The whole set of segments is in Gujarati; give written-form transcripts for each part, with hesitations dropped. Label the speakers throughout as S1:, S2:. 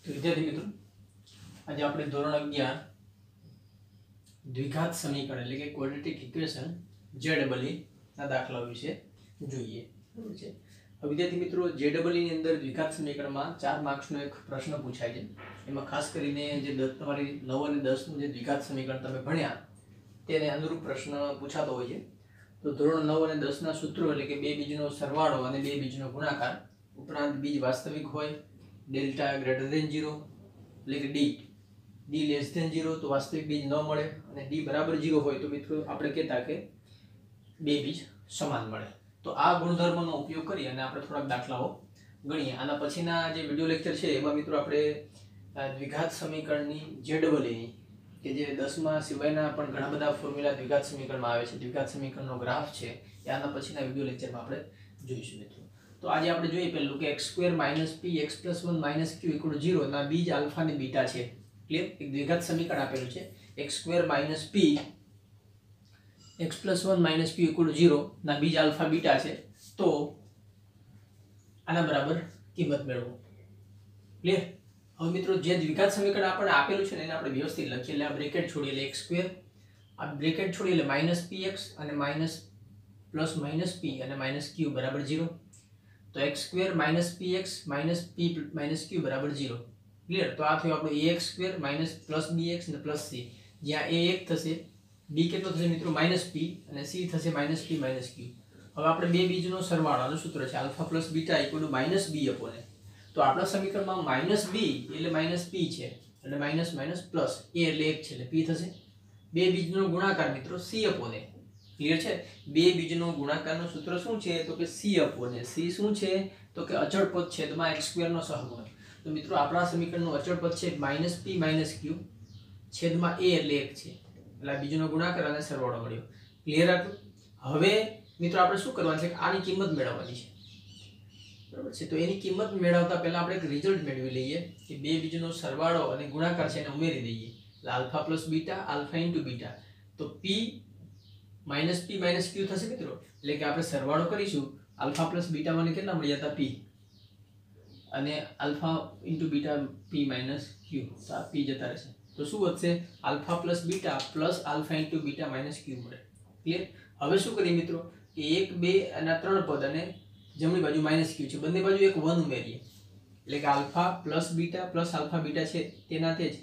S1: તો વિદ્યાર્થી મિત્રો, આજે આપણે ધોરણ 11 દ્વિઘાત સમીકરણ એટલે કે ક્વોડ્રેટિક ઇક્વેશન ZEE ના દાખલા વિશે જોઈએ. બરાબર છે. હવે વિદ્યાર્થી મિત્રો, ZEE ની અંદર દ્વિઘાત સમીકરણમાં 4 માર્ક્સનો એક પ્રશ્ન પૂછાય છે. એમાં ખાસ કરીને જે તમારી 9 અને 10 નું જે દ્વિઘાત સમીકરણ તમે ભણ્યા તેને અનુરૂપ પ્રશ્ન પૂછાતો હોય છે. તો ધોરણ 9 અને 10 ના સૂત્રો એટલે કે બે બીજનો સરવાળો અને બે બીજનો ગુણાકાર, ઉપરાંત બીજ વાસ્તવિક હોય, ડેલ્ટા ગ્રેટર ધેન 0 એટલે કે d લેસ ધેન 0 તો વાસ્તવિક બીજ ન મળે, અને d બરાબર 0 હોય તો મિત્રો આપણે કહેતા કે બે બીજ સમાન મળે. તો આ ગુણધર્મનો ઉપયોગ કરી અને આપણે થોડાક દાખલાઓ ગણીએ. આના પછીના જે વિડિયો લેક્ચર છે એમાં મિત્રો આપણે દ્વિઘાત સમીકરણની ZEE કે જે 10મા સિવાયના પણ ઘણા બધા ફોર્મ્યુલા દ્વિઘાત સમીકરણમાં આવે છે, દ્વિઘાત સમીકરણનો ગ્રાફ છે, એ આના પછીના વિડિયો લેક્ચરમાં આપણે જોઈશું મિત્રો. તો આજે આપણે જોઈએ પહેલું કે x² - p x+1 - q 0 ના બીજ આલ્ફા અને બીટા છે. ક્લિયર? એક દ્વિઘાત સમીકરણ આપેલું છે x² - p x+1 - q 0 ના બીજ આલ્ફા બીટા છે. તો આના બરાબર કિંમત મેળવો. ક્લિયર? હવે મિત્રો, જે દ્વિઘાત સમીકરણ આપણને આપેલું છે ને એને આપણે વ્યવસ્થિત લખીએ. એટલે આ બ્રેકેટ છોડીએ એટલે x², આ બ્રેકેટ છોડીએ એટલે -px અને +- p અને -q બરાબર 0. તો x² - px - p - q બરાબર 0. ક્લિયર? તો આ થયું આપણું ax² - +bx અને +c, જ્યાં a 1 થશે, b કેટલો થશે મિત્રો -p અને c થશે -p - q. હવે આપણે બે બીજનો સરવાળાનું સૂત્ર છે α + β = -b/a. તો આપણા સમીકરણમાં -b એટલે -p છે, એટલે માઈનસ માઈનસ પ્લસ, a એટલે 1 છે એટલે p થશે. બે બીજનો ગુણાકાર મિત્રો c/a. ક્લિયર છે? બે બીજનો ગુણાકારનું સૂત્ર શું છે તો કે c/a. c શું છે તો કે અચળ પદ છેદમાં x² નો સહગુણક. તો મિત્રો આપણા સમીકરણનું અચળ પદ છે -p - q છેદમાં a એટલે 1 છે, એટલે આ બીજનો ગુણાકાર અને સરવાળો મળ્યો. ક્લિયર હતું? હવે મિત્રો આપણે શું કરવાનું છે કે આની કિંમત મેળવવાની છે. બરાબર છે? તો એની કિંમત મેળવતા પહેલા આપણે એક રિઝલ્ટ મેળવી લઈએ કે બે બીજનો સરવાળો અને ગુણાકાર છે એને ઉમેરી દઈએ. એટલે α + β α * β, તો p - q થશે મિત્રો. એટલે કે આપણે સરવાળો કરીશું, α + β મને કેટલા મળ્યા હતા? p, અને α * β p - q, તો આ p જતા રહેશે. તો શું વધશે? α + β + α * β - q મળે. ક્લિયર? હવે શું કરીએ મિત્રો કે 1 2 અને 3 પદ અને જમણી બાજુ -q છે, બંને બાજુ એક 1 ઉમેરીએ. એટલે કે α + β + α β છે તેનાથી જ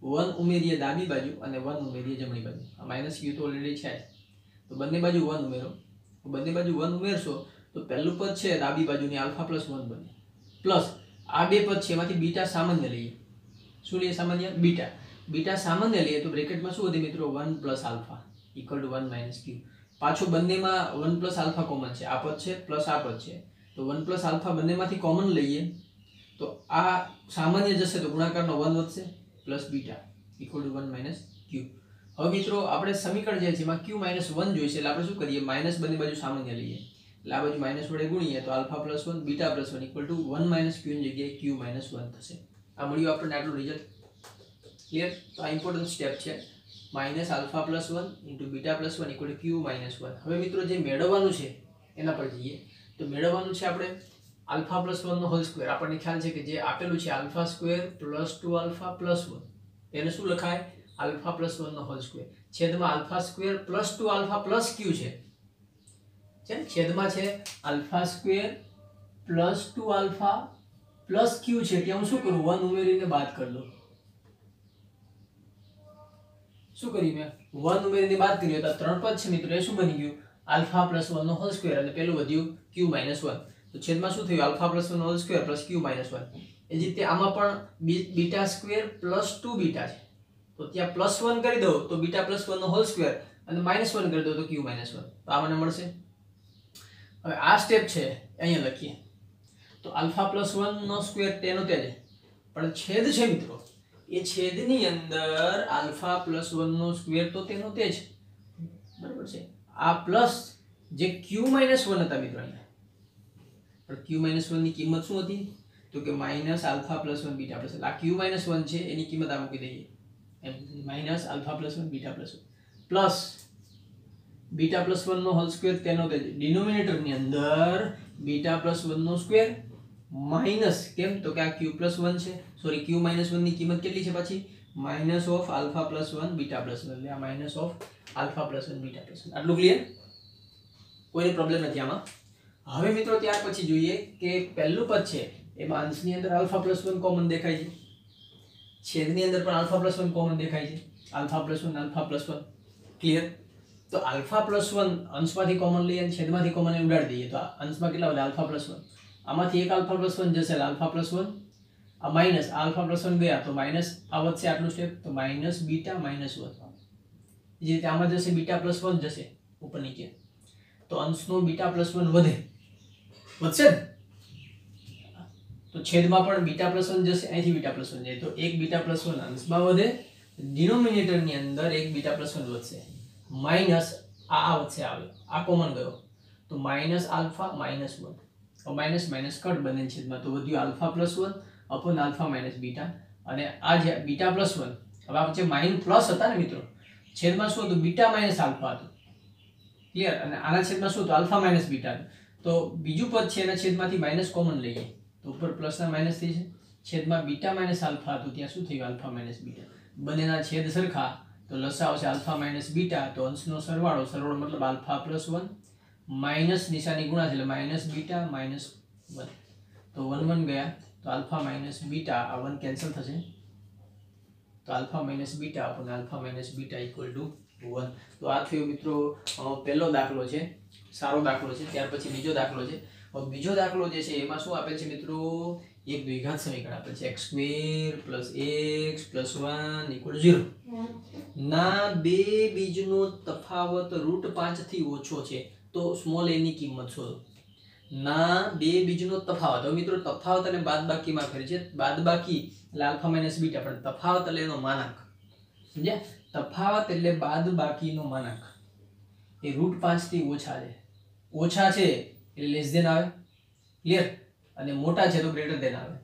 S1: 1 ઉમેરીએ ડાબી બાજુ અને 1 ઉમેરીએ જમણી બાજુ. આ -q તો ઓલરેડી છે જ, તો બંને બાજુ 1 ઉમેરો. બંને બાજુ 1 ઉમેરશો તો પહેલું પદ છે ડાબી બાજુની α + 1 બને, પ્લસ આ બે પદ છે એમાંથી બીટા સામાન્ય લઈએ. શું લઈએ સામાન્ય? બીટા. બીટા સામાન્ય લઈએ તો બ્રેકેટમાં શું વધે મિત્રો? 1 + α = 1 - q. પાછું બંનેમાં 1 + α કોમન છે, આ પદ છે પ્લસ આ પદ છે, તો 1 + α બંનેમાંથી કોમન લઈએ તો આ સામાન્ય જશે તો ગુણાકારનો 1 વધશે પ્લસ બીટા = 1 - q. હવે મિત્રો આપણે સમીકરણ જે છે એમાં q - 1 જોઈશે, એટલે આપણે શું કરીએ? માઈનસ બંને બાજુ સામાન્ય લઈએ, એટલે આ બાજુ માઈનસ વડે ગુણીએ તો α + 1 β + 1 = 1 - q ની જગ્યાએ q - 1 થશે. આ મળ્યું આપણને આટલું રિઝલ્ટ. ક્લિયર? તો આ ઇમ્પોર્ટન્ટ સ્ટેપ છે. -α + 1 * β + 1 = q - 1. હવે મિત્રો જે મેળવવાનું છે એના પર જઈએ. તો મેળવવાનું છે આપણે α + 1 નો હોલ સ્ક્વેર. આપણને ખ્યાલ છે કે જે આપેલું છે α² + 2α + 1, એને શું લખાય? α + 1 નો હોલ સ્ક્વેર છેદમાં α² + 2α + q છે. છેદમાં છે α² + 2α + q છે, એટલે હું શું કરું? 1 ઉમેરીને બાદ કરી દઉં. શું કર્યું મેં? 1 ઉમેરીને બાદ કર્યો તો 3 પદ છે મિત્રો, એ શું બની ગયું? α + 1 નો હોલ સ્ક્વેર, અને પેલું વધ્યું q - 1. તો છેદમાં શું થયું? α + 1 નો હોલ સ્ક્વેર + q - 1. એ જ રીતે આમાં પણ β² + 2β છે, તો ત્યાં +1 કરી દો તો β + 1 નો હોલ સ્ક્વેર, અને -1 કરી દો તો q - 1. તો આ મને મળશે. હવે આ સ્ટેપ છે અહીંયા લખીએ તો α + 1 નો સ્ક્વેર તેનો તે જ, પણ છેદ છે મિત્રો, એ છેદની અંદર α + 1 નો સ્ક્વેર તો તેનો તે જ. બરાબર છે? આ પ્લસ જે q - 1 હતા મિત્રો, અહીંયા પણ q - 1 ની કિંમત શું હતી તો કે -α + 1 β + 1. આ q - 1 છે એની કિંમત આ મૂકી દઈએ એમ, -α + 1 β + 1 પ્લસ β + 1 નો હોલ સ્ક્વેર તેનો તે જ. ડિનોમિનેટર ની અંદર β + 1 નો સ્ક્વેર માઇનસ કેમ તો કે આ q+1 છે, સોરી q-1 ની કિંમત કેટલી છે પાછી minus of alpha plus 1 beta plus 1, એટલે આ minus of alpha plus 1 beta plus 1. આટલું ક્લિયર? કોઈ પ્રોબ્લેમ નથી આમાં. હવે મિત્રો ત્યાર પછી જોઈએ કે પહેલું પદ છે એમાં અંશની અંદર આલ્ફા પ્લસ 1 કોમન દેખાય છે, છેદની અંદર પણ આલ્ફા પ્લસ 1 કોમન દેખાય છે, alpha plus 1 alpha plus 1. Clear? તો આલ્ફા પ્લસ 1 અંશમાંથી કોમન લઈએ અને છેદમાંથી કોમન ઉડાડી દઈએ તો અંશમાં કેટલા વધે આલ્ફા પ્લસ 1, આમાંથી એક આલ્ફા પ્લસ 1 જશે આલ્ફા પ્લસ 1, આ માઈનસ આલ્ફા પ્લસ 1 ગયા તો માઈનસ આ વધશે આટલું સ્ટેપ તો માઈનસ બીટા માઈનસ 1, જે રીતે આમાં જશે બીટા પ્લસ 1 જશે ઉપર નીચે તો અંશનો બીટા પ્લસ 1 વધશે ને, તો છેદમાં પણ બીટા પ્લસ 1 જશે, અહીંથી બીટા પ્લસ 1 જાય તો એક બીટા પ્લસ 1 અંશમાં વધે, ડિનોમિનેટર ની અંદર એક બીટા પ્લસ 1 વધશે, માઈનસ આ વધશે, આવે આ કોમન ગયો તો minus alpha minus 1, minus minus cut બંને છેદમાં તો વધ્યું alpha plus 1 upon alpha minus beta, અને આ જે બીટા પ્લસ 1 હવે આ જે માઈનસ પ્લસ હતા ને મિત્રો છેદમાં શું હતું બીટા માઈનસ આલ્ફા હતું. ક્લિયર? અને આના છેદમાં શું હતું આલ્ફા માઈનસ બીટા, તો બીજું પદ છે એના છેદમાંથી માઈનસ કોમન લઈએ તો ઉપર પ્લસ ના માઈનસ થઈ છે, છેદમાં બીટા માઈનસ આલ્ફા હતું ત્યાં શું થયું આલ્ફા માઈનસ બીટા, બંનેના છેદ સરખા તો લસા આવશે આલ્ફા માઈનસ બીટા, તો અંશનો સરવાળો મતલબ આલ્ફા પ્લસ 1 માઈનસ નિશાની ગુણા છે એટલે માઈનસ બીટા માઈનસ 1 તો 1 1 ગયા તો આલ્ફા માઈનસ બીટા આ 1 કેન્સલ થશે તો આલ્ફા માઈનસ બીટા આપણને alpha minus beta equal to 1. તો આ થયો મિત્રો પહેલો દાખલો છે, સારો દાખલો છે. ત્યાર પછી બીજો દાખલો છે. બીજો દાખલો જે છે એમાં શું આપેલ છે મિત્રો એક દ્વિઘાત સમીકરણ આપેલ છે x² + x + 1 = 0 ના બે બીજનો તફાવત √5 થી ઓછો છે તો સ્મોલ a ની કિંમત શોધો. ના બે બીજનો તફાવત, હવે મિત્રો તફાવત અને બાદબાકીમાં ફેર છે, બાદબાકી એટલે આલ્ફા માઈનસ બીટા પણ તફાવત એટલે એનો માનાંક, સમજ્યા? તફાવત એટલે બાદબાકીનો માનાંક એ √5 થી ઓછા છે, ઓછા છે એટલે લેસ ધેન આવે. ક્લિયર? અને મોટા છે તો ગ્રેટર ધેન આવે.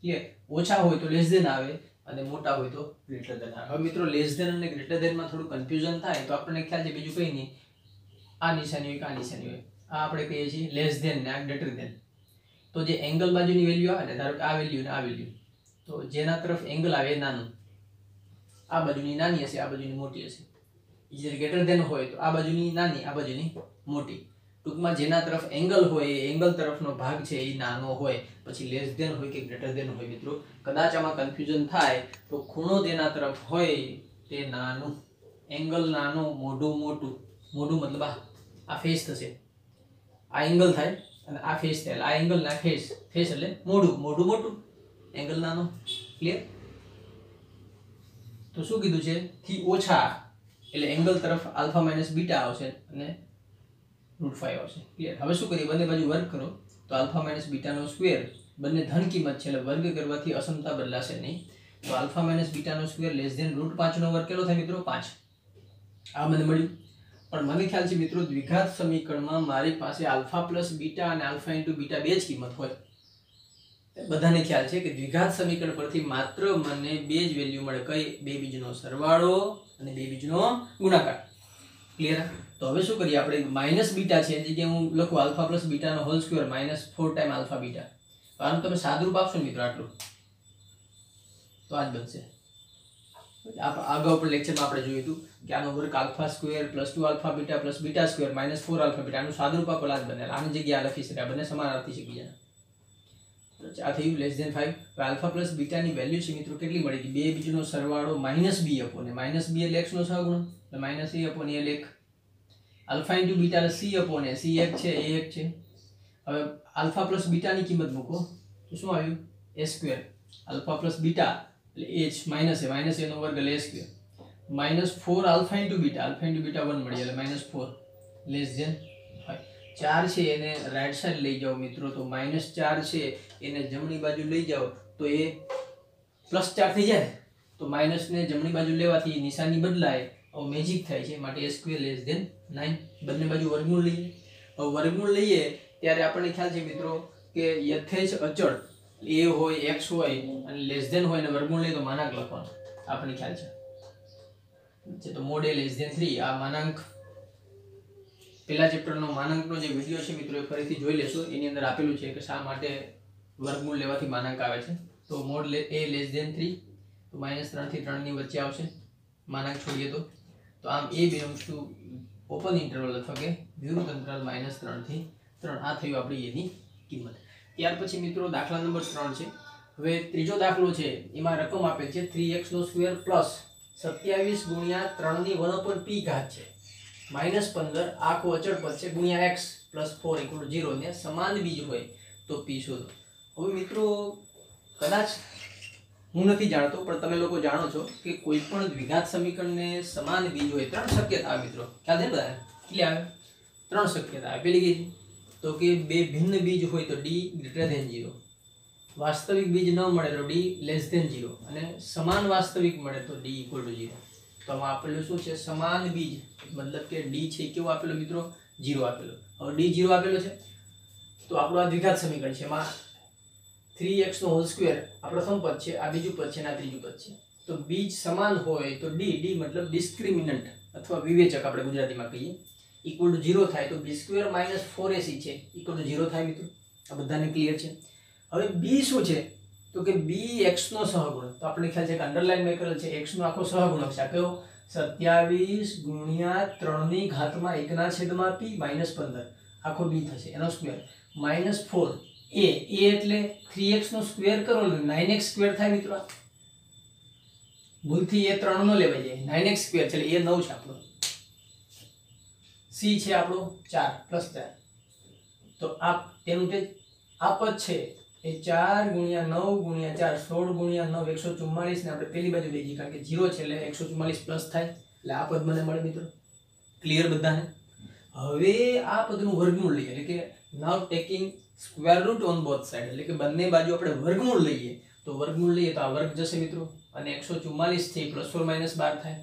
S1: ક્લિયર? ઓછા હોય તો લેસ ધેન આવે અને મોટા હોય તો ગ્રેટર ધેન આવે. હવે મિત્રો લેસ ધેન અને ગ્રેટર ધેન માં થોડું કન્ફ્યુઝન થાય તો આપણને ખ્યાલ છે બીજું કંઈ નહીં, આ નિશાની હોય કે આ નિશાની હોય, આ આપણે કહીએ છીએ લેસ ધેન ને આ ગ્રેટર ધેન. તો જે એંગલ બાજુની વેલ્યુ આવે ને ધારો કે આ વેલ્યુ ને આ વેલ્યુ, તો જેના તરફ એંગલ આવે એ નાનું, આ બાજુની નાની હશે આ બાજુની મોટી હશે. જે ગ્રેટર ધેન હોય તો આ બાજુની નાની આ બાજુની મોટી. ટૂંકમાં જેના તરફ એંગલ હોય એ એંગલ તરફનો ભાગ છે એ નાનો હોય, પછી લેસ ધેન હોય કે ગ્રેટર ધેન હોય. મિત્રો કદાચ આમાં કન્ફ્યુઝન થાય તો ખૂણો જેના તરફ હોય તે નાનું, એંગલ નાનો, મોઢું મોટું. મોઢું મતલબ આ ફેસ થશે, આ એંગલ થાય અને આ ફેસ થાય, આ એંગલ ના ફેસ, ફેસ એટલે મોઢું, મોઢું મોટું, એંગલ નાનો. ક્લિયર? તો શું કીધું છે થી ઓછા એટલે એંગલ તરફ આલ્ફા માઈનસ બીટા આવશે અને √5 આવશે. ક્લિયર? હવે શું કરીએ બંને બાજુ વર્ગ કરો તો આલ્ફા માઈનસ બીટાનો સ્ક્વેર, બંને ધન કિંમત છે એટલે વર્ગ કરવાથી અસમતા બદલાશે નહીં, તો આલ્ફા માઈનસ બીટાનો સ્ક્વેર લેસ ધેન √5 નો વર્ગ કેટલો થાય મિત્રો 5. આ મને મળ્યું. પણ મને ખ્યાલ છે મિત્રો દ્વિઘાત સમીકરણમાં મારી પાસે આલ્ફા પ્લસ બીટા અને આલ્ફા ઇન્ટુ બીટા બે જ કિંમત હોય. બધાને ખ્યાલ છે કે દ્વિઘાત સમીકરણ પરથી માત્ર મને બે જ વેલ્યુ મળે, કઈ? બે બીજનો સરવાળો અને બે બીજનો ગુણાકાર. ક્લિયર? તો હવે શું કરીએ આપણે માઈનસ બીટા છે એની જગ્યાએ હું લખું આલ્ફા પ્લસ બીટાનો whole square -4 time alpha beta. તો આનું તમે સાદુરૂપ આપશો ને મિત્રો આટલું તો આ જ બનશે. આગળ પણ લેક્ચરમાં આપણે જોયું હતું કે આનો વર્ગ alpha square +2 alpha beta + beta square -4 alpha beta, આનું સાદુરૂપ આપેલ આ જ બને. આની જગ્યાએ લખી શકાય, બંને સમાનાર્થી છે બીજાના. આ થયું લેસ ધેન 5. તો આલ્ફા પ્લસ બીટાની વેલ્યુ છે મિત્રો કેટલી મળી હતી? બે બીજનો સરવાળો -b અપોન -b એટલે x નો સહગુણક એટલે -a અપોન a લેખ, આલ્ફા ઇન્ટુ બીટા એટલે c અપોન a, c એક છે a એક છે. હવે આલ્ફા પ્લસ બીટાની કિંમત મૂકો તો શું આવ્યું? a² આલ્ફા પ્લસ બીટા એટલે h માઈનસ a નો વર્ગ એટલે a², -4 આલ્ફા ઇન્ટુ બીટા 1 મળી એટલે -4 લેસ ધેન 5. 4 છે એને રાઈટ સાઈડ લઈ જાઓ મિત્રો તો -4 છે એને જમણી બાજુ લઈ જાઓ તો એ +4 થઈ જાય, તો માઈનસ ને જમણી બાજુ લેવાથી નિશાની બદલાય, મેજિક થાય છે, માટે a² લેસ ધેન 9. બંને બાજુ વર્ગમૂળ લઈએ. હવે વર્ગમૂળ લઈએ ત્યારે આપણને ખ્યાલ છે મિત્રો કે યથેચ્છ અચળ a હોય x હોય અને લેસ ધેન હોય અને વર્ગમૂળ લઈએ તો માનાંક લખવાનો આપણને ખ્યાલ છે. તો મોડ a લેસ ધેન 3 આ માનાંક પહેલા ચેપ્ટરનો માનાંકનો જે વિડિયો છે મિત્રો એ ફરીથી જોઈ લેશો, એની અંદર આપેલું છે કે શા માટે વર્ગમૂળ લેવાથી માનાંક આવે છે તો મોડ a લેસ ધેન 3 તો -3 થી 3 ની વચ્ચે આવશે માનાંક છોડીએ તો આમ a belongs to open interval અથવા કે વિવૃત અંતરાલ -3 થી 3 આ થયું આપણી a ની કિંમત। ત્યાર પછી મિત્રો દાખલા નંબર 3 છે। હવે ત્રીજો દાખલો છે એમાં રકમ આપેલ છે 3x² પ્લસ 27 ગુણ્યા 3 ની 1/p ઘાત છે -15 આખો અચળ પદ છે ગુણ્યા x પ્લસ 4 = 0 ને સમાન બીજ હોય તો p શોધો। હવે મિત્રો કદાચ હું નથી જાણતો પણ તમે લોકો જાણો છો કે કોઈ પણ દ્વિઘાત સમીકરણને સમાન બીજ હોય ત્રણ શક્યતા આવે મિત્રો ખ્યાલ છે બધા કેટલી આવે ત્રણ શક્યતા આવે પેલી કઈ તો કે બે ભિન્ન બીજ હોય તો d > 0 વાસ્તવિક બીજ ન મળે તો d < 0 અને સમાન વાસ્તવિક મળે તો d = 0 તો આમાં આપેલું શું છે સમાન બીજ મતલબ કે d છે કેવો આપેલો મિત્રો 0 આપેલો। હવે d 0 આપેલો છે તો આપણું આ દ્વિઘાત સમીકરણ છે એમાં 3x² આ પ્રથમ પદ છે આ બીજું પદ છે અને આ ત્રીજું પદ છે તો બીજ સમાન હોય તો d મતલબ ડિસ્ક્રિમિનન્ટ અથવા વિવેચક આપણે ગુજરાતીમાં કહીએ = 0 થાય તો b² - 4ac છે = 0 થાય મિત્રો આ બધાને ક્લિયર છે। હવે b શું છે તો કે b x નો સહગુણક તો આપણે ખ્યાલ છે કે અંડરલાઈન માં કરેલ છે x નો આખો સહગુણક છે કયો 27 ગુણ્યા 3 ની ઘાતમાં 1/p -15 આખો b થશે એનો સ્ક્વેર -4 a એટલે 3x નો સ્ક્વેર કરો એટલે 9x² થાય મિત્રો ભૂલથી એ 3 નો લેવાઈ જાય 9x² છે એટલે એ 9 છે આપણો c છે આપણો 4 + 4 તો આ તેનું તે આ પદ છે એ 4 ગુણ્યા 9 ગુણ્યા 4 16 ગુણ્યા 9 144 ને આપણે પેલી બાજુ લઈ જઈએ કારણ કે 0 છે એટલે 144 પ્લસ થાય એટલે આ પદ મને મળે મિત્રો ક્લિયર બધાને। હવે આ પદનું વર્ગમૂળ લઈએ એટલે કે now taking square root on both side એટલે કે બંને બાજુ આપણે વર્ગમૂળ લઈએ તો વર્ગમૂળ લઈએ તો આ વર્ગ જશે મિત્રો અને 144 થી +or - 12 થાય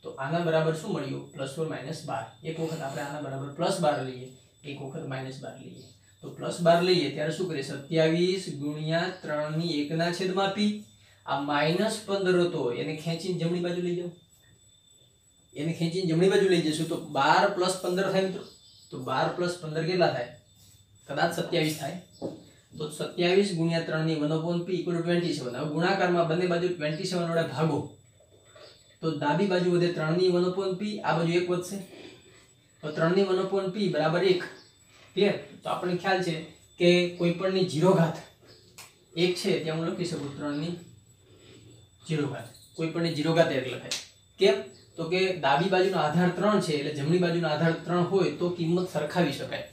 S1: તો આના બરાબર શું મળ્યું +or - 12 એક વખત આપણે આના બરાબર +12 લઈએ એક વખત -12 લઈએ તો +12 લઈએ ત્યારે શું કરીએ 27 ગુણ્યા 3 ની 1/p આ -15 હતો એને ખેંચીને જમણી બાજુ લઈ જાઓ એને ખેંચીને જમણી બાજુ લઈ જશું તો 12 + 15 થાય મિત્રો તો 12 + 15 કેટલા થાય કદાચ 27 થાય તો 27 ગુણ્યા 3 ની 1/p = 27 હવે ગુણાકારમાં બંને બાજુ 27 વડે ભાગો તો ડાબી બાજુ વધે 3 ની 1/p આ બાજુ 1 વધશે તો 3 ની 1/p = 1 ક્લિયર તો આપણને ખ્યાલ છે કે કોઈ પણની 0 ઘાત 1 છે ત્યાં હું લખી શકું 3 ની 0 ઘાત કોઈ પણની 0 ઘાત 1 લખાય કેમ તો કે ડાબી બાજુનો આધાર 3 છે એટલે જમણી બાજુનો આધાર 3 હોય તો કિંમત સરખાવી શકાય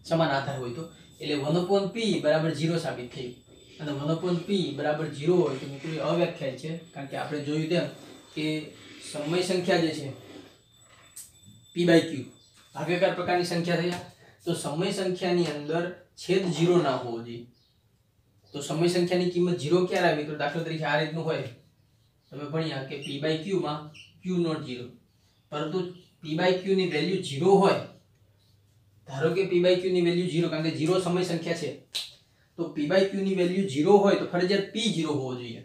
S1: સમાન આધાર હોય તો એટલે 1/p = 0 સાબિત થયું અને 1/p = 0 હોય તો મિત્રો અવ્યાખ્યાયિત છે કારણ કે આપણે જોયું તેમ કે સમય સંખ્યા જે છે p/q ભાગાકાર પ્રકારની સંખ્યા થયા તો સમય સંખ્યાની અંદર છેદ 0 ના હોવો જોઈએ તો સમય સંખ્યાની કિંમત 0 ક્યારે આવે મિત્રો દાખલા તરીકે આ રીતનું હોય તમે ભણ્યા કે p/q માં q ≠ 0 પરંતુ p/q ની વેલ્યુ 0 હોય ધારો કે p/q ની વેલ્યુ 0 કારણ કે 0 સમય સંખ્યા છે તો p/q ની વેલ્યુ 0 હોય તો ફરજિયાત p 0 હોવો જોઈએ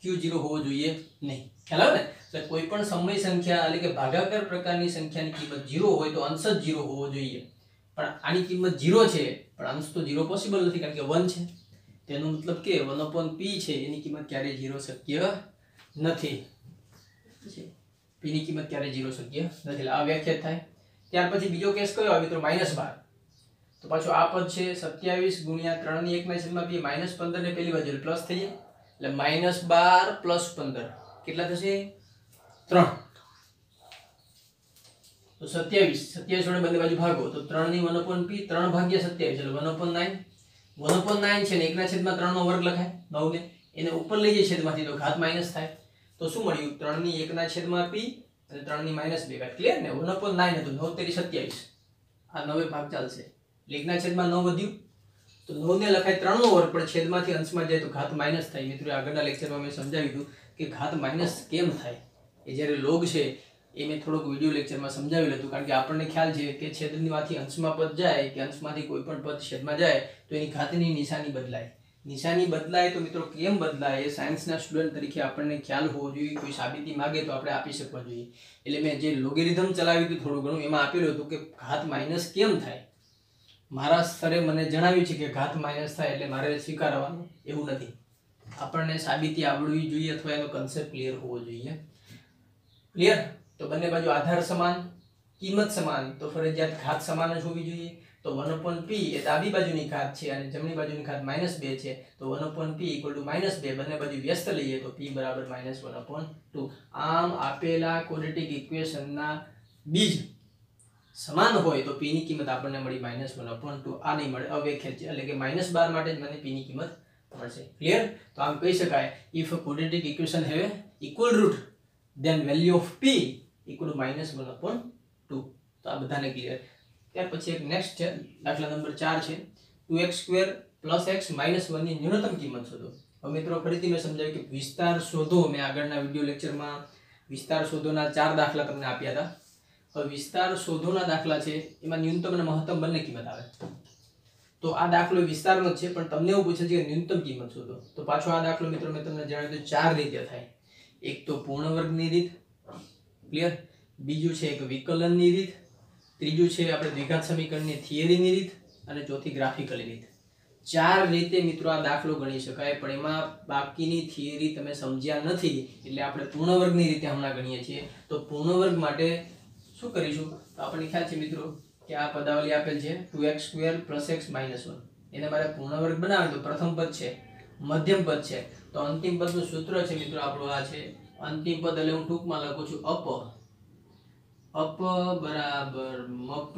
S1: q 0 હોવો જોઈએ નહીં ખ્યાલ આવે ને એટલે કોઈ પણ સમય સંખ્યા એટલે કે ભાગાકાર પ્રકારની સંખ્યાની કિંમત 0 હોય તો અંશ જ 0 હોવો જોઈએ પણ આની કિંમત 0 છે પણ અંશ તો 0 પોસિબલ નથી કારણ કે 1 છે તેનો મતલબ કે 1/p છે એની કિંમત ક્યારે 0 શક્ય નથી p ની કિંમત ક્યારે 0 શક્ય નથી એટલે આ વ્યાખ્યાત થાય। ત્યાર પછી બીજો કેસ કયો આવે મિત્રો -12 તો પાછો આ પદ છે 27 ગુણ્યા 3 ની 1/p -15 ને પેલી બાજુ પ્લસ થઈ જાય એટલે -12 + 15 કેટલા થશે 3 તો 27 વડે બંને બાજુ ભાગો તો 3 ની 1/p 3 ભાગ્યા 27 એટલે 1/9 1/9 છે ને 1/3 નો વર્ગ લખાય 9 ને એને ઉપર લઈ જઈએ છેદમાંથી તો ઘાત માઈનસ થાય તો શું મળ્યું 3 ની 1/p અને 3 ની -2 ઘાત ક્લિયર ને 1/9 હતું 9 તેરી 27 આ 9 ભાગ ચાલશે 1/9 વધ્યું તો 9 ને લખાય 3 નો વર્ગ પણ છેદમાંથી અંશમાં જાય તો ઘાત માઈનસ થાય મિત્રો આગળના લેક્ચરમાં મેં સમજાવ્યું હતું કે ઘાત માઈનસ કેમ થાય એ જ્યારે લોગ છે એ મેં થોડોક વિડિયો લેક્ચરમાં સમજાવેલું હતું કારણ કે આપણને ખ્યાલ છે કે છેદમાંથી અંશમાં પદ જાય કે અંશમાંથી કોઈ પણ પદ છેદમાં જાય તો એની ઘાતની નિશાની બદલાય તો મિત્રો કેમ બદલાય એ સાયન્સના સ્ટુડન્ટ તરીકે આપણને ખ્યાલ હોવો જોઈએ કોઈ સાબિતી માંગે તો આપણે આપી શકવા જોઈએ એટલે મેં જે લોગેરિધમ ચલાવ્યું હતું થોડું ઘણું એમાં આપેલું હતું કે ઘાત માઈનસ કેમ થાય મારા સ્તરે મને જણાવ્યું છે કે ઘાત માઇનસ થાય એટલે મારે સ્વીકારવાનું એવું નથી. આપણને સાબિતી આવડવી જોઈએ અથવા એનો કન્સેપ્ટ ક્લિયર હોવો જોઈએ. ક્લિયર? તો બંને બાજુ આધાર સમાન, કિંમત સમાન, તો ફરજિયાત ઘાત સમાન જ હોવી જોઈએ. તો 1/p એ ડાબી બાજુની ઘાત છે અને જમણી બાજુની ઘાત -2 છે. તો 1/p = -2. બંને બાજુ વ્યસ્ત લઈએ તો p = -1/2. આમ આપેલા ક્વોડ્રેટિક ઇક્વેશનના બીજ સમાન હોય તો p ની કિંમત આપણને મળી -1/2. આ નહીં મળે, અવ્યાખ્યાત છે, એટલે કે -12 માટે જ મને p ની કિંમત મળશે. ક્લિયર? તો આમ કહી શકાય, if a quadratic equation have a equal root then value of p = -1/2. તો આ બધાને ક્લિયર. ત્યાર પછી એક નેક્સ્ટ છે, દાખલા નંબર 4 છે, 2x² + x - 1 ની ન્યૂનતમ કિંમત શોધો. હવે મિત્રો ફરીથી મેં સમજાવ્યું કે વિસ્તાર શોધો. મેં આગળના વિડિયો લેક્ચરમાં વિસ્તાર શોધોના 4 દાખલા તમને આપ્યા હતા. હવે વિસ્તાર શોધોના દાખલા છે એમાં ન્યૂનતમ અને મહત્તમ બંને કિંમત આવે. તો આ દાખલો વિસ્તારનો જ છે, પણ તમને એવું પૂછે છે કે ન્યૂનતમ કિંમત શોધો. તો પાછો આ દાખલો મિત્રો મેં તમને જણાવ્યું તો 4 રીતે થાય. એક તો પૂર્ણ વર્ગની રીત, ક્લિયર? બીજું છે એક વિકલનની રીત, ત્રીજું છે આપણે દ્વિઘાત સમીકરણની થિયરીની રીત, અને ચોથી ગ્રાફિકલી રીત. 4 રીતે મિત્રો આ દાખલો ગણી શકાય, પણ એમાં બાકીની થિયરી તમે સમજ્યા નથી એટલે આપણે પૂર્ણ વર્ગની રીતે હમણાં ગણીએ છીએ. તો પૂર્ણ વર્ગ માટે શું કરીશું? તો આપણને ખ્યાલ છે મિત્રો કે આ પદાવલી આપેલ છે 2x² + x - 1. એને મારે પૂર્ણ વર્ગ બનાવે તો પ્રથમ પદ છે, મધ્યમ પદ છે, તો અંતિમ પદનું સૂત્ર છે મિત્રો આપણું આ છે. અંતિમ પદ એટલે હું ટૂંકમાં લખું છું અપ બરાબર મપ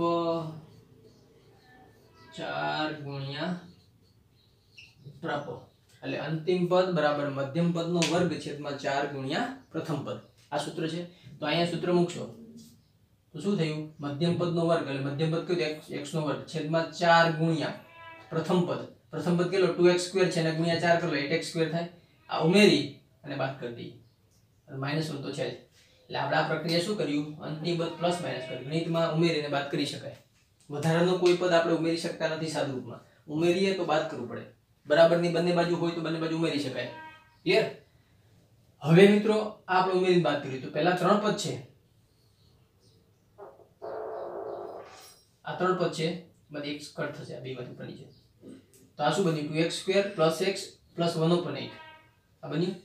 S1: 4 * પ્રપ, એટલે અંતિમ પદ બરાબર મધ્યમ પદનો વર્ગ છેદમાં 4 * પ્રથમ પદ. આ સૂત્ર છે. તો અહીંયા સૂત્ર મૂકશો તો શું થયું? મધ્યમ પદનો વર્ગ, એટલે મધ્યમ પદ કયું? x2 છેદમાં 4 * પ્રથમ પદ. પ્રથમ પદ કેટલો? 2x² છે અને ગુણ્યા 4 કરો 8x² થાય. આ ઉમેરી અને બાદ કરી દઈએ. -1 તો છે જ. એટલે આપણે આ પ્રક્રિયા શું કર્યું? અંતિમ પદ પ્લસ માઇનસ કર્યું. ગણિતમાં ઉમેરીને બાદ કરી શકાય. વધારાનો કોઈ પદ આપણે ઉમેરી શકતા નથી સાદુરૂપમાં. ઉમેરીએ તો બાદ કરવું પડે. બરાબરની બંને બાજુ હોય તો બંને બાજુ ઉમેરી શકાય. ક્લિયર? હવે મિત્રો આપણે ઉમેરીને બાદ કરીએ તો પહેલા 3 પદ છે. આ 3 પદ છે, બધી એક કટ થશે, આ બે બાજુ પડી છે. તો આ શું બન્યું? 2x² + x + 1/8. આ બન્યું.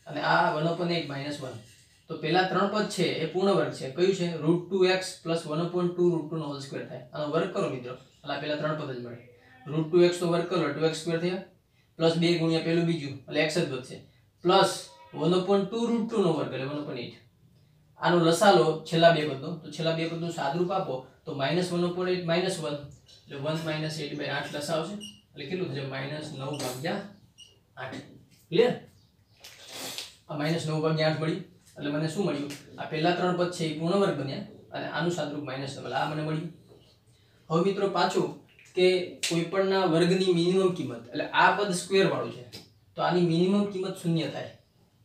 S1: અને આ 1/8 - 1. તો પહેલા 3 પદ છે એ પૂર્ણ વર્ગ છે. કયું છે? √2x + 1/2√2² થાય. આનો વર્ગ કરો મિત્રો, એટલે પહેલા 3 પદ જ મળે. √2x નો વર્ગ કરો 2x² થયા, પ્લસ 2 ગુણ્યા પેલું બીજું એટલે x જ વધશે, પ્લસ 1/2√2 નો વર્ગ એટલે 1/8. આનો લસા લો છેલ્લા બે પદનો, તો છેલ્લા બે પદનું સાદરૂપ આપો તો -1/8 - 1 એટલે 1 - 8/8 લસા આવશે. એટલે કેટલું થશે? -9/8. ક્લિયર? આ -9/8 મળી. એટલે મને શું મળ્યું? આ પહેલા 3 પદ છે એ પૂર્ણ વર્ગ બન્યા અને આનું સાદરૂપ -9 આ મને મળ્યું. હવે મિત્રો પાછું કે કોઈપણના વર્ગની મિનિમમ કિંમત, એટલે આ પદ સ્ક્વેર વાળું છે તો આની મિનિમમ કિંમત 0 થાય.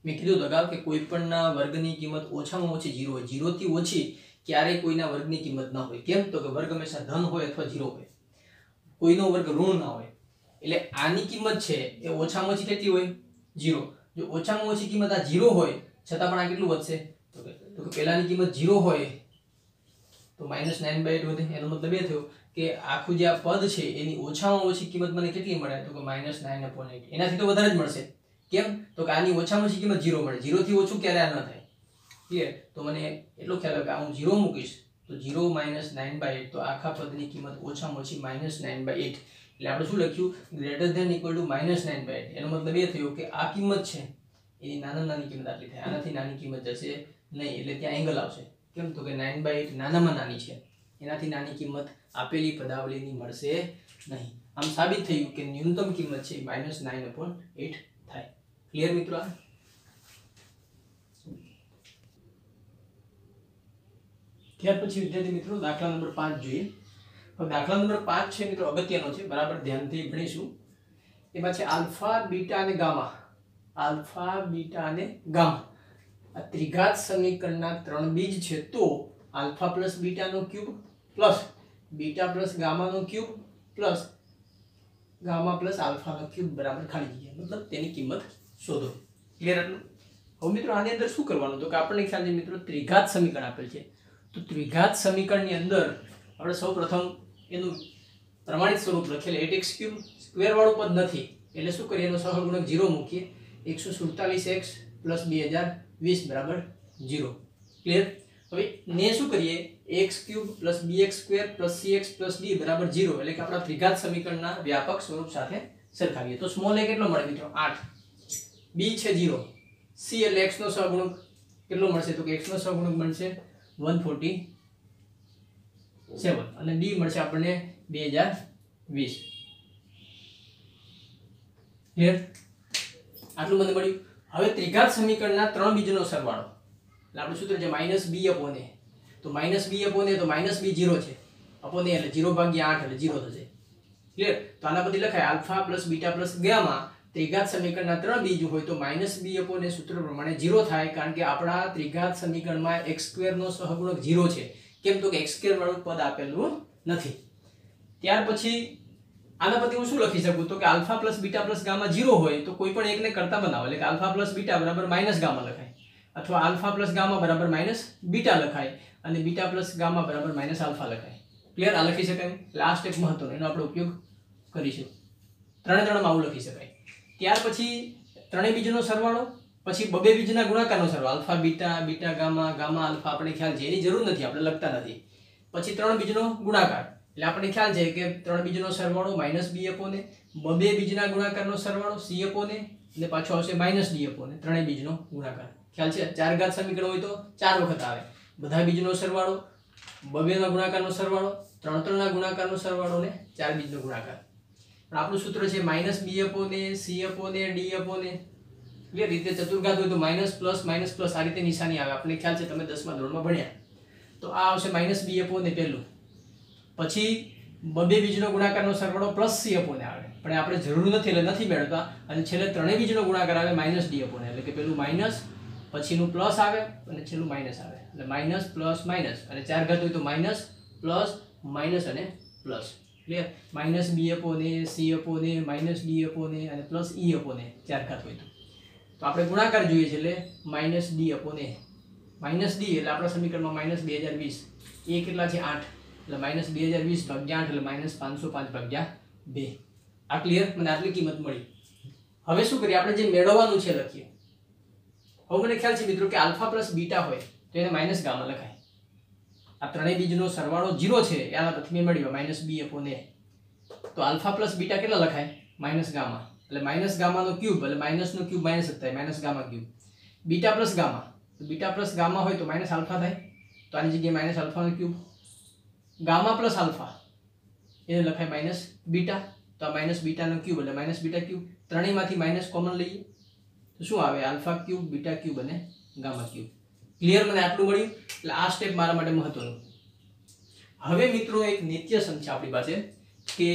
S1: મેં કીધું તો અગાઉ કે કોઈપણના વર્ગની કિંમત ઓછામાં ઓછી 0 હોય. 0 થી ઓછી ક્યારેય કોઈના વર્ગની કિંમત ન હોય. કેમ? તો કે વર્ગ હંમેશા ધન હોય અથવા 0 હોય. કોઈનો વર્ગ ઋણ ના હોય. એટલે આની કિંમત છે એ ઓછામાં ઓછી કેટલી હોય? 0. જો ઓછામાં ઓછી કિંમત આ 0 હોય છતાં પણ આ કેટલું વધશે? તો કે પહેલાની કિંમત 0 હોય તો -9/8 વધે. એનો મતલબ એ થયો કે આખું જે આ પદ છે એની ઓછામાં ઓછી કિંમત મને કેટલી મળે? તો કે -9/8. એનાથી તો વધારે જ મળશે. કેમ? તો કે આની ઓછામાં ઓછી કિંમત 0 મળે. 0 થી ઓછું ક્યારે આ ન થાય. ક્લિયર? તો મને એટલો ખ્યાલ આવે કે હું 0 મૂકીશ તો 0 - 9/8, તો આખા પદની કિંમત ઓછામાં ઓછી -9/8. એટલે આપણે શું લખ્યું? > -9/8. એનો મતલબ એ થયો કે આ કિંમત છે એની નાની કિંમત આટલી થાય. આનાથી નાની કિંમત જશે નહીં. એટલે ત્યાં એંગલ આવશે. કેમ? તો કે 9/8 નાનામાં નાની છે, એનાથી નાની કિંમત આપેલી પદાવલીની મળશે નહીં. આમ સાબિત થયું કે ન્યૂનતમ કિંમત છે -9/8 થાય. ક્લિયર મિત્રો? ત્યાર પછી વિદ્યાર્થી મિત્રો દાખલા નંબર 5 જોઈએ. હવે દાખલા નંબર 5 છે મિત્રો અગત્યનો છે, બરાબર ધ્યાનથી ભણીશું. એમાં છે આલ્ફા, બીટા અને ગામા. આલ્ફા, બીટા અને ગામા આ ત્રિઘાત સમીકરણના 3 બીજ છે. તો આલ્ફા પ્લસ બીટાનો ક્યુબ પ્લસ બીટા પ્લસ ગામાનો ક્યુબ પ્લસ ગામા પ્લસ આલ્ફાનો ક્યુબ બરાબર ખાલી જગ્યા, મતલબ તેની કિંમત શોધો. ક્લિયર? હવે મિત્રો આની અંદર શું કરવાનું? તો કે આપણને ખ્યાલ છે મિત્રો ત્રિઘાત સમીકરણ આપેલ છે. તો ત્રિઘાત સમીકરણની અંદર આપણે સૌપ્રથમ એનું પ્રમાણિત સ્વરૂપ લખેલ 8x³ સ્ક્વેર વાળું પદ નથી એટલે શું કરીએ એનો સહગુણક 0 મૂકીએ 147x + 2020 બરાબર 0 ક્લિયર હવે ને શું કરીએ x³ + bx² + cx + d બરાબર 0 એટલે કે આપણા ત્રિઘાત સમીકરણના વ્યાપક સ્વરૂપ સાથે સરખાવીએ તો સ્મોલ a કેટલો મળે મિત્રો 8 b છે 0 c એટલે x નો સહગુણક કેટલો મળશે તો કે x નો સહગુણક બનશે 147 અને d મળશે આપણને 2020 ક્લિયર આટલું મને મળ્યું હવે ત્રિઘાત સમીકરણના ત્રણ બીજનો સરવાળો એટલે આપણું સૂત્ર છે -b/a તો -b/a તો -b 0 છે અપોન a એટલે 0/8 એટલે 0 થશે ક્લિયર તો આના પરથી લખાય આલ્ફા + બીટા + ગામા ત્રિઘાત સમીકરણના ત્રણ બીજ હોય તો -b/a સૂત્ર પ્રમાણે 0 થાય કારણ કે આપણા ત્રિઘાત સમીકરણમાં x² નો સહગુણક 0 છે કેમ તો કે x² વાળું પદ આપેલું નથી ત્યાર પછી આના પરથી હું શું લખી શકું તો કે આલ્ફા + બીટા + ગામા 0 હોય તો કોઈ પણ એકને કરતા બનાવો એટલે કે આલ્ફા + બીટા બરાબર -ગામા લખાય અથવા આલ્ફા + ગામા બરાબર -બીટા લખાય અને બીટા + ગામા બરાબર -આલ્ફા લખાય ક્લિયર આ લખી શકાય લાસ્ટ એક મહત્વનો એનો આપણે ઉપયોગ કરીશું ત્રણેયમાં આવું લખી શકાય ત્યાર પછી ત્રણેય બીજનો સરવાળો પછી બબે બીજના ગુણાકારનો સરવાળો alpha beta beta gamma gamma alpha આપણે ખ્યાલ છે એની જરૂર નથી આપણે લખતા નથી પછી ત્રણ બીજનો ગુણાકાર એટલે આપણે ખ્યાલ છે કે ત્રણ બીજનો સરવાળો -b/a બબે બીજના ગુણાકારનો સરવાળો c/a અને પાછો આવશે -d/a ત્રણેય બીજનો ગુણાકાર ખ્યાલ છે ચાર ઘાત સમીકરણ હોય તો ચાર વખત આવે બધા બીજનો સરવાળો બબેના ગુણાકારનો સરવાળો ત્રણ ત્રણના ગુણાકારનો સરવાળો ને ચાર બીજનો ગુણાકાર પણ આપણું સૂત્ર છે -b/a c/a d/a ક્લિયર રીતે ચતુર્ઘાત હોય તો માઈનસ પ્લસ આ રીતે નિશાની આવે આપણે ખ્યાલ છે તમે 10મા ધોરણમાં ભણ્યા તો આ આવશે -b/a પહેલું પછી બબે બીજનો ગુણાકારનો સરવાળો +c/a આવે પણ આપણે જરૂર નથી એટલે નથી મેળવતા અને છેલ્લે ત્રણેય બીજનો ગુણાકાર આવે -d/a એટલે કે પેલું માઈનસ પછીનું પ્લસ આવે અને છેલ્લું માઈનસ આવે એટલે માઈનસ પ્લસ માઈનસ અને ચાર ઘાત હોય તો માઈનસ પ્લસ માઈનસ અને plus clear -b/a c/a -d/a અને +e/a ચાર ઘાત હોય તો આપણે ગુણાકાર જોઈએ છે એટલે -d/a -d એટલે આપણા સમીકરણમાં -2020 એ કેટલા છે 8 એટલે -2020/8 એટલે -505/2 આ ક્લિયર મને આટલી કિંમત મળી હવે શું કરીએ આપણે જે મેળવવાનું છે લખીએ હવે મને ખ્યાલ છે મિત્રો કે આલ્ફા + બીટા હોય તો એને -ગામા લખાય આ ત્રણેય બીજનો સરવાળો 0 છે એના પરથી મેં મેળવ્યો -b/a તો આલ્ફા + બીટા કેટલા લખાય -ગામા એટલે -ગામાનો ક્યુબ એટલે માઈનસનો ક્યુબ માઈનસ જ થાય -ગામા ક્યુબ બીટા + ગામા તો બીટા + ગામા હોય તો -આલ્ફા થાય તો આની જગ્યાએ -આલ્ફાનો ક્યુબ ગામા + આલ્ફા એને લખાય -બીટા તો આ -બીટાનો ક્યુબ એટલે -બીટા ક્યુબ ત્રણેયમાંથી માઈનસ કોમન લઈએ તો શું આવે આલ્ફા ક્યુબ બીટા ક્યુબ અને ગામા ક્યુબ ક્લિયર મને આટલું મળ્યું એટલે આ સ્ટેપ મારા માટે મહત્વનું હવે મિત્રો એક નિત્યસમ છે આપણી પાસે કે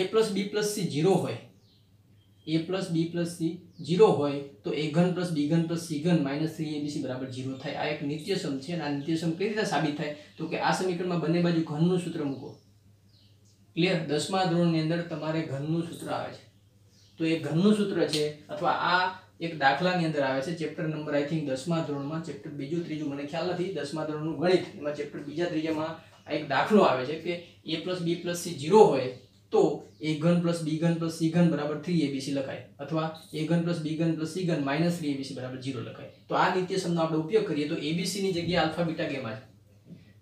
S1: a + b + c 0 હોય a + b + c 0 હોય તો a ઘન + b ઘન + c ઘન -3abc = 0 થાય આ એક નિત્યસમ છે અને આ નિત્યસમ કઈ રીતે સાબિત થાય તો કે આ સમીકરણમાં બંને બાજુ ઘનનું સૂત્ર મૂકો ક્લિયર 10મા ધોરણની અંદર તમારે ઘનનું સૂત્ર આવે છે તો એ ઘનનું સૂત્ર છે અથવા આ એક દાખલાની અંદર આવે છે ચેપ્ટર નંબર આઈ થિંક 10મા ધોરણમાં ચેપ્ટર બીજું ત્રીજું મને ખ્યાલ નથી 10મા ધોરણનું ગણિત એમાં ચેપ્ટર બીજા ત્રીજામાં આ એક દાખલો આવે છે કે a + b + c 0 હોય તો a ઘન + b ઘન + c ઘન = 3abc લખાય અથવા a ઘન + b ઘન + c ઘન -3abc = 0 લખાય તો આ નિત્યસમનો આપણે ઉપયોગ કરીએ તો abc ની જગ્યાએ આલ્ફા બીટા ગામા છે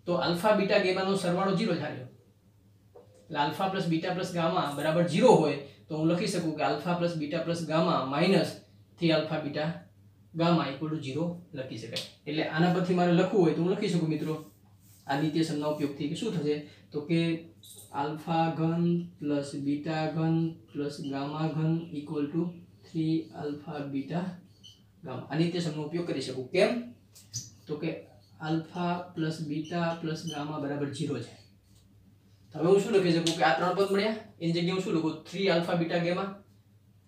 S1: તો આલ્ફા બીટા ગામાનો સરવાળો 0 થાય એટલે આલ્ફા + બીટા + ગામા = 0 હોય તો હું લખી શકું કે alpha + beta + gamma -3 alpha beta gamma = 0 લખી શકાય એટલે આના પરથી મારે લખવું હોય તો હું લખી શકું મિત્રો આ નિત્યસમનો ઉપયોગથી કે શું થશે તો કે આલ્ફા ઘન + બીટા ઘન + ગામા ઘન = 3 આલ્ફા બીટા ગામા આ નિત્યસમનો ઉપયોગ કરી શકું કેમ તો કે આલ્ફા + બીટા + ગામા = 0 છે હવે હું શું લખી શકું કે આ ત્રણ પદ મળ્યા એની જગ્યાએ હું શું લખું 3 આલ્ફા બીટા ગામા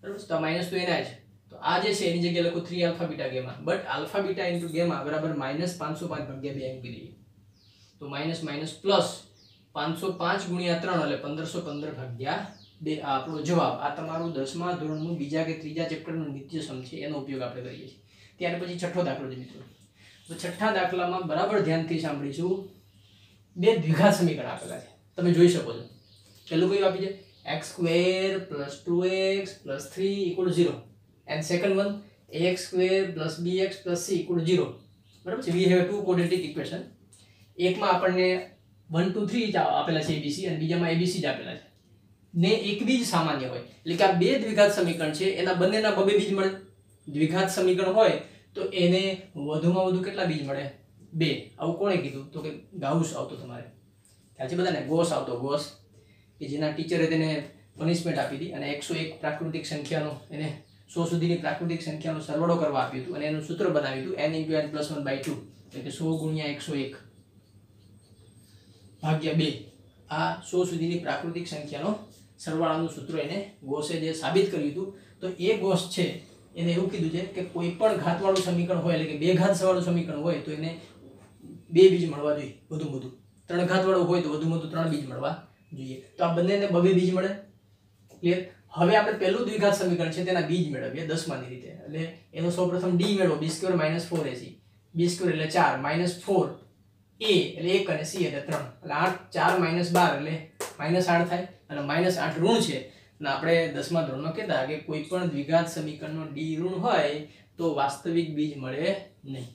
S1: બરાબર તો માઈનસ તો એના જ તો આ જે છે એની જગ્યાએ લખું 3 alpha beta gamma but alpha beta * gamma = -505/2 એમ કરી દઈએ તો માઈનસ માઈનસ પ્લસ 505 × 3 એટલે 1515/2 આ આપણો જવાબ આ તમારું 10મા ધોરણનું બીજા કે ત્રીજા ચેપ્ટરનું નિત્યસમ છે એનો ઉપયોગ આપણે કરીએ છીએ ત્યાર પછી છઠ્ઠો દાખલો છે મિત્રો તો છઠ્ઠા દાખલામાં બરાબર ધ્યાનથી સાંભળીશું બે દ્વિઘાત સમીકરણ આપેલા છે તમે જોઈ શકો છો પહેલું કયું આપી છે x² + 2x + 3 = 0 and second one ax² + bx + c = 0 બરાબર છે. we have two quadratic equation. એકમાં આપણને 1 2 3 આપેલા છે abc અને બીજામાં abc જ આપેલા છે ને એક બીજ સામાન્ય હોય એટલે કે આ બે દ્વિઘાત સમીકરણ છે એના બંનેના બબે બીજ મળે. દ્વિઘાત સમીકરણ હોય તો એને વધુમાં વધુ કેટલા બીજ મળે 2. આવું કોણે કીધું તો કે ગાઉસ આવતો તમારે ખ્યાલ છે બધાને ગોસ આવતો ગોસ કે જેના ટીચરે તેને પનિશમેન્ટ આપી હતી અને 101 પ્રાકૃતિક સંખ્યાનો એને 100 સુધીની પ્રાકૃતિક સંખ્યાનો સરવાળો કરવા આપ્યું હતું અને એનું સૂત્ર બનાવ્યું હતું n × n + 1/2 એટલે કે 100 × 101 ભાગ્યા 2 આ 100 સુધીની પ્રાકૃતિક સંખ્યાનો સરવાળાનું સૂત્ર એને ગોસે જે સાબિત કર્યું હતું તો એ ગોસ છે એને એવું કીધું છે કે કોઈ પણ ઘાતવાળું સમીકરણ હોય એટલે કે બે ઘાત વાળું સમીકરણ હોય તો એને બે બીજ મળવા જોઈએ વધુ વધુ. ત્રણ ઘાત વાળું હોય તો વધુ વધુ ત્રણ બીજ મળવા જોઈએ. તો આ બંનેને બબે બીજ મળે. ક્લિયર. હવે આપણે પહેલું દ્વિઘાત સમીકરણ છે તેના બીજ મેળવીએ 10માની રીતે. એટલે એનો સૌપ્રથમ d મેળવો b² - 4ac b² એટલે 4 - 4 a એટલે 1 અને c એટલે 3 એટલે 8 4 - 12 એટલે -8 થાય અને -8 ઋણ છે અને આપણે 10મા ધોરણમાં કહેતા કે કોઈ પણ દ્વિઘાત સમીકરણનો d ઋણ હોય તો વાસ્તવિક બીજ મળે નહીં.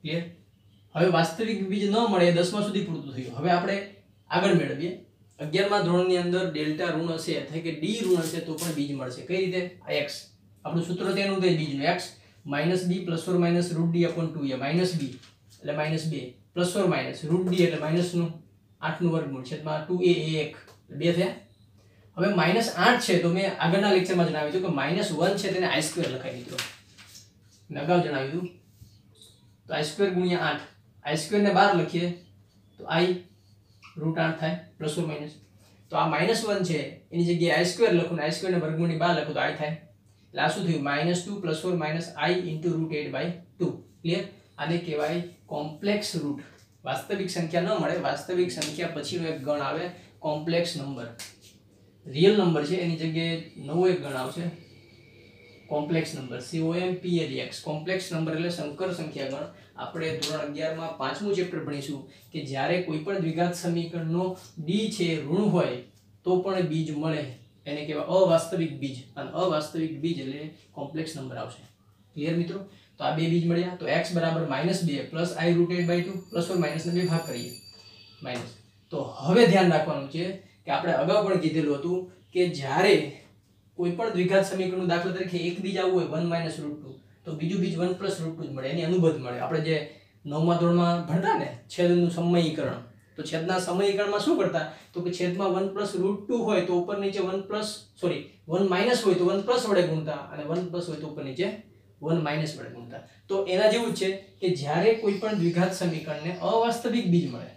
S1: ક્લિયર. હવે વાસ્તવિક બીજ ન મળે 10મા સુધી પૂરતું થયું. હવે આપણે આગળ મેળવીએ 11મા ધોરણની અંદર ડેલ્ટા ઋણ હશે એટલે કે d ઋણ હશે તો પણ બીજ મળશે. કઈ રીતે? આ x આપણું સૂત્ર તેનું તે બીજનું x - b ± √d/2a -b એટલે -2 ± √d એટલે -8/2 છેદમાં 2a 1 2 થયા. હવે -8 છે તો મેં આગળના લેક્ચરમાં જણાવ્યું હતું કે -1 છે તેને i² લખાય મિત્રો. મેં અગાઉ જણાવ્યું હતું તો i² × 8 i² ને 12 લખીએ તો i √8 થાય ± તો આ -1 છે એની જગ્યાએ i² લખું ને i² ને વર્ગમૂળની 12 લખું તો i થાય. એટલે આ શું થયું -2 ± i × √8/2. ક્લિયર. આને કહેવાય કોમ્પ્લેક્સ રૂટ. વાસ્તવિક સંખ્યા ન મળે વાસ્તવિક સંખ્યા પછીનો એક ગણ આવે કોમ્પ્લેક્સ નંબર. રિયલ નંબર છે એની જગ્યાએ નવો એક ગણ આવશે complex number COMPLEX. Complex number એટલે સંકર સંખ્યા ગણ. આપણે ધોરણ 11માં 5મું ચેપ્ટર ભણીશું કે જ્યારે કોઈ પણ દ્વિઘાત સમીકરણનો d છે ઋણ હોય તો પણ બીજ મળે એને કહેવાય અવાસ્તવિક બીજ અને અવાસ્તવિક બીજ એટલે કોમ્પ્લેક્સ નંબર આવશે. ક્લિયર મિત્રો. તો આ બે બીજ મળ્યા તો x = -2 + i √8/2 ± ને 2 ભાગ કરીએ માઈનસ. તો હવે ધ્યાન રાખવાનું છે કે આપણે અગાઉ પણ કીધેલું હતું કે જ્યારે કોઈ પણ દ્વિઘાત સમીકરણનું દાખલા તરીકે એક બીજ આવવું હોય 1 - √2 તો બીજું બીજ 1 + √2 જ મળે એની અનુબંધ મળે. આપણે જે 9મા ધોરણમાં ભણતા ને છેદનું સમયીકરણ તો છેદના સમયીકરણમાં શું કરતા તો કે છેદમાં 1 + √2 હોય તો ઉપર નીચે 1 હોય તો 1 + વડે ગુણતા અને 1 + હોય તો ઉપર નીચે 1 - વડે ગુણતા. તો એના જેવું જ છે કે જ્યારે કોઈ પણ દ્વિઘાત સમીકરણને અવાસ્તવિક બીજ મળે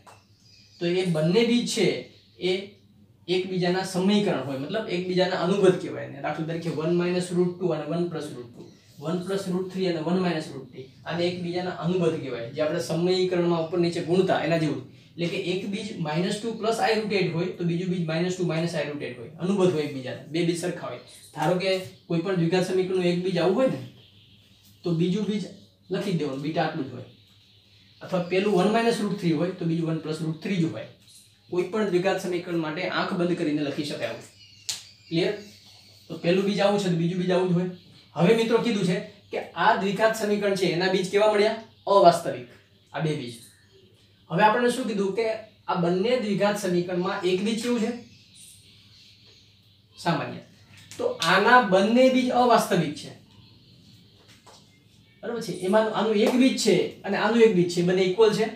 S1: તો એ બંને બીજ છે એ એકબીજાના સમયીકરણ હોય મતલબ એકબીજાના અનુબંધ કહેવાય ને. દાખલા તરીકે 1 - √2 અને 1 + √2 1 + √3 અને 1 - √3 આને એકબીજાના અનુબંધ કહેવાય જે આપણે સમયીકરણમાં ઉપર નીચે ગુણતા એના જેવું. એટલે કે એક બીજ -2 + i √8 હોય તો બીજું બીજ -2 - i √8 હોય. અનુબંધ હોય એકબીજાના. બે બીજ સરખા હોય. ધારો કે કોઈ પણ દ્વિઘાત સમીકરણનું એક બીજ આવું હોય ને તો બીજું બીજ લખી દેવાનું બીટા આટલું જ હોય. અથવા પેલું 1 - √3 હોય તો બીજું 1 + √3 જ હોય. કોઈ પણ દ્વિઘાત સમીકરણ માટે આંખ બંધ કરીને લખી શકાય આવું. ક્લિયર. તો પહેલું બીજ આવું છે તો બીજું બીજ આવું જ હોય. હવે મિત્રો કીધું છે કે આ દ્વિઘાત સમીકરણ છે એના બીજ કેવા મળ્યા અવાસ્તવિક. આ બે બીજ. હવે આપણે શું કીધું કે આ બંને દ્વિઘાત સમીકરણમાં એક બીજ કેવું છે સામાન્ય. તો આના બંને બીજ અવાસ્તવિક છે બરાબર છે. એમાં આનું એક બીજ છે અને આનું એક બીજ છે બંને ઇક્વલ છે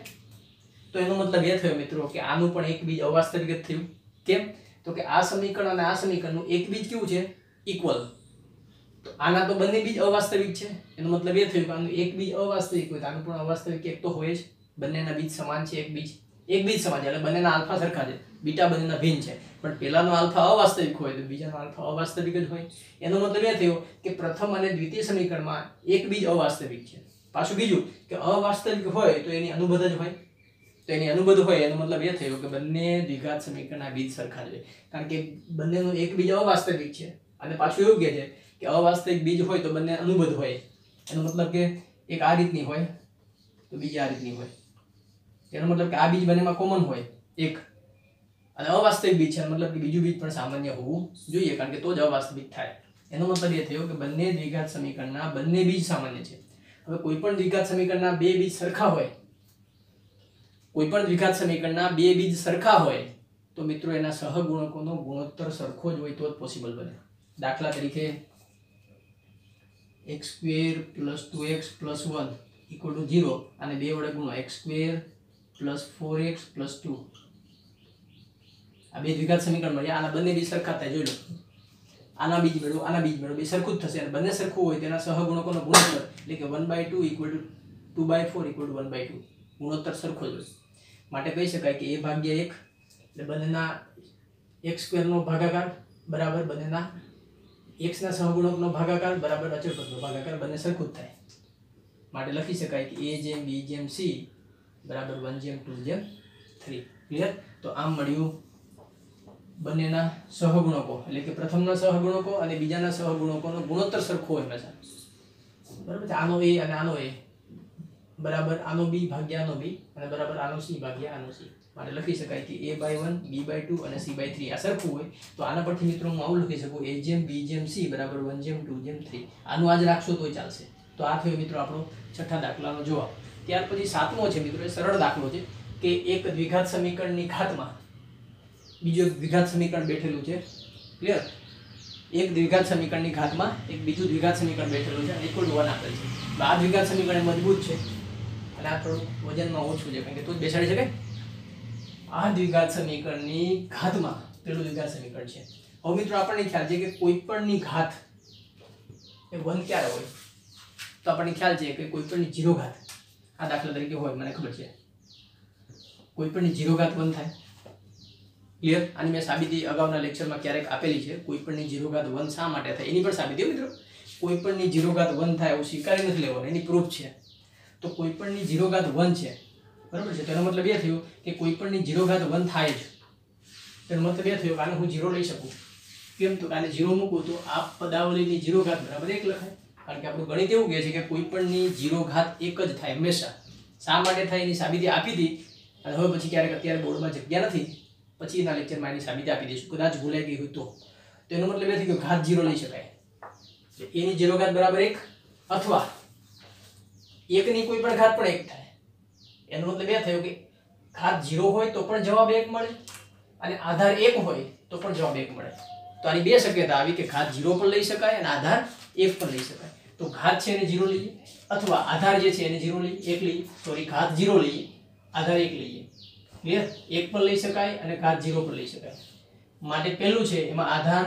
S1: તો એનો મતલબ એ થયો મિત્રો કે આનું પણ એક બીજ અવાસ્તવિક જ થયું. કેમ તો કે આ સમીકરણ અને આ સમીકરણનું એક બીજ કેવું છે ઇક્વલ. તો આના તો બંને બીજ અવાસ્તવિક છે એનો મતલબ એ થયું કે આનું એક બીજ અવાસ્તવિક હોય તો આનું પણ અવાસ્તવિક એક તો હોય જ. બંનેના બીજ સમાન છે. એક બીજ સમાન છે એટલે બંનેના આલ્ફા સરખા છે બીટા બંનેના ભિન્ન છે પણ પહેલાનો આલ્ફા અવાસ્તવિક હોય તો બીજાનો આલ્ફા અવાસ્તવિક જ હોય. એનો મતલબ એ થયો કે પ્રથમ અને દ્વિતીય સમીકરણમાં એક બીજ અવાસ્તવિક છે. પાછું બીજું કે અવાસ્તવિક હોય તો એની અનુબંધ જ હોય. તો એની અનુબંધ હોય એનો મતલબ એ થયો કે બંને દ્વિઘાત સમીકરણના બીજ સરખા જ હોય કારણ કે બંનેનું એક બીજ અવાસ્તવિક છે અને પાછું એવું કહે છે કે અવાસ્તવિક બીજ હોય તો બંને અનુબંધ હોય. એનો મતલબ કે એક આ રીતની હોય તો બીજી આ રીતની હોય. એનો મતલબ કે આ બીજ બંનેમાં કોમન હોય એક અને અવાસ્તવિક બીજ છે મતલબ કે બીજું બીજ પણ સામાન્ય હોવું જોઈએ, કારણ કે તો જ અવાસ્તવિક થાય. એનો મતલબ એ થયો કે બંને દ્વિઘાત સમીકરણના બંને બીજ સામાન્ય છે. હવે કોઈ પણ દ્વિઘાત સમીકરણના બે બીજ સરખા હોય, કોઈ પણ દ્વિઘાત સમીકરણના બે બીજ સરખા હોય તો મિત્રો એના સહગુણકોનો ગુણોત્તર સરખો જ હોય તો જ પોસિબલ બને. દાખલા તરીકે x² + 2x + 1 = 0 અને 2 વડે ગુણો x² + 4x + 2. આ બે દ્વિઘાત સમીકરણ મળ્યા, આના બંને બીજ સરખા થાય. જોઈ લો, આના બીજ મેળવો, આના બીજ મેળવો, બે સરખું જ થશે અને બંને સરખું હોય તેના સહગુણકોનો ગુણોત્તર એટલે કે 1/2 = 2/4 = 1/2. ગુણોત્તર સરખો જ હોય માટે કહી શકાય કે a ભાગ્યા 1 એટલે બંનેના x² નો ભાગાકાર બરાબર બંનેના x ના સહગુણકનો ભાગાકાર બરાબર અચળ પદનો ભાગાકાર, બંને સરખું જ થાય. માટે લખી શકાય કે a b c બરાબર 1/2/3. ક્લિયર? તો આમ મળ્યું બંનેના સહગુણકો એટલે કે પ્રથમના સહગુણકો અને બીજાના સહગુણકોનો ગુણોત્તર સરખો હોય હંમેશા. બરાબર છે. આનો a અને આનો a બરાબર આનો b ભાગ્યા આનો b અને બરાબર આનો c ભાગ્યા આનો c. માટે લખી શકાય કે a/1 b/2 અને c/3 આ સરખું હોય તો આના પરથી મિત્રો હું આવું લખી શકું a b c બરાબર 1/2/3. આનું આજ રાખશો તોય ચાલશે. તો આ થયો મિત્રો આપણો છઠ્ઠા દાખલાનો જવાબ. ત્યાર પછી સાતમો છે મિત્રો, એ સરળ દાખલો છે કે એક દ્વિઘાત સમીકરણની ઘાતમાં બીજું એક દ્વિઘાત સમીકરણ બેઠેલું છે. ક્લિયર? એક દ્વિઘાત સમીકરણની ઘાતમાં એક બીજું દ્વિઘાત સમીકરણ બેઠેલું છે અને =1 આપેલ છે. આ દ્વિઘાત સમીકરણ મજબૂત છે અને આ થોડું વજનમાં ઓછું છે કારણ કે તો જ બેસાડી શકાય. આ દ્વિઘાત સમીકરણની ઘાતમાં પેલું દ્વિઘાત સમીકરણ છે. હવે મિત્રો આપણને ખ્યાલ છે કે કોઈપણની ઘાત એ 1 ક્યારે હોય? તો આપણને ખ્યાલ છે કે કોઈપણની 0 ઘાત, આ દાખલા તરીકે હોય, મને ખબર છે કોઈપણની 0 ઘાત 1 થાય. ક્લિયર? આની મેં સાબિતી અગાઉના લેક્ચરમાં ક્યારેક આપેલી છે. કોઈપણની 0 ઘાત 1 શા માટે થાય એની પણ સાબિતી મિત્રો. કોઈપણની 0 ઘાત 1 થાય એવું સ્વીકારી નથી લેવાનું, એની પ્રૂફ છે. તો કોઈપણની 0 ઘાત 1 છે, બરાબર છે, તેનો મતલબ એ થયો કે કોઈપણની 0 ઘાત 1 થાય જ. તેનો મતલબ એ થયો કે આને હું 0 લઈ શકું. કેમ? તો આને 0 મૂકું તો આ પદાવલીની 0 ઘાત બરાબર 1 લખાય. કારણ કે આપણું ગણિત એવું કહે છે કે કોઈપણની 0 ઘાત 1 જ થાય હંમેશા. શા માટે થાય એની સાબિતી આપી હતી અને હવે પછી ક્યારેક અત્યારે બોર્ડમાં જગ્યા નથી, પછીના લેક્ચરમાં એની સાબિતી આપી દઈશું, કદાચ ભૂલાઈ ગઈ હોય તો. એનો મતલબ એ થયો કે ઘાત 0 લઈ શકાય. એની 0 ઘાત બરાબર 1 અથવા 1 ની કોઈ પણ ઘાત પણ 1 થાય. એનો મતલબ એ થયો કે ઘાત 0 હોય તો પણ જવાબ 1 મળે અને આધાર 1 હોય તો પણ જવાબ 1 મળે. તો આની બે શક્યતા આવી કે ઘાત 0 પણ લઈ શકાય અને આધાર 1 પણ લઈ શકાય. તો ઘાત છે એને 0 લઈએ અથવા આધાર જે છે એને 0 લઈએ, 1 લઈએ, સોરી ઘાત 0 લઈએ, આધાર 1 લઈએ. ક્લિયર? 1 પણ લઈ શકાય અને ઘાત 0 પણ લઈ શકાય. માટે પહેલું છે એમાં આધાર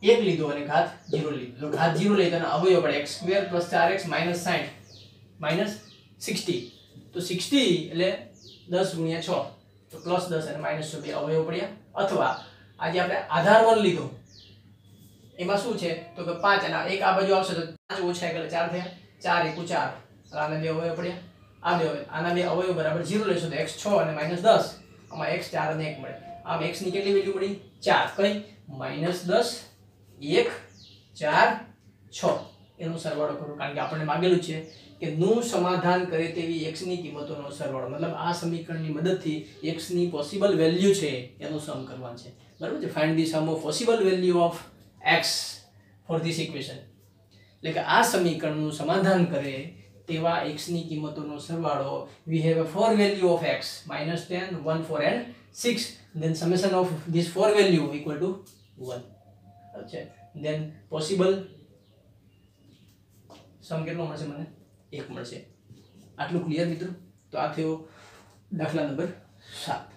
S1: 1 લીધો અને ઘાત 0 લીધો. તો ઘાત 0 લઈએ તો એના અવયવ પડે x² + 4x - 60 - 60. તો 60 એટલે 10 × 6 તો +10 અને -6 બે અવયવ પડ્યા. અથવા આજે આપણે આધાર 1 લીધો, એમાં શું છે તો કે 5 અને એક આ બાજુ આવશે તો 5 ઓછા 1 એટલે 4 થયા, 4 × 1 = 4. આના બે અવયવ પડ્યા. આના બે અવયવ બરાબર 0 લેશો તો x6 અને -10, આમાં x4 અને 1 મળે. આમ x ની કેટલી વેલ્યુ મળી? 4. કઈ? -10 1 4 6 એનો સરવાળો કરો, કારણ કે આપણને માંગેલું છે કે નું સમાધાન કરે તેવી x ની કિંમતોનો સરવાળો, મતલબ આ સમીકરણની મદદથી x ની પોસિબલ વેલ્યુ છે એનો સમ કરવાનો છે. બરાબર છે? Find the sum of possible value of x for this equation. એટલે કે આ સમીકરણનું સમાધાન કરે તેવા x ની કિંમતોનો સરવાળો. we have a four value of x -10 1 4 and 6, then summation of these four value equal to 1. અચ્છા, then possible સમ કેટલો મળશે મને? 1 મળશે. આટલું ક્લિયર મિત્રો? તો આ થયો દાખલા નંબર 7.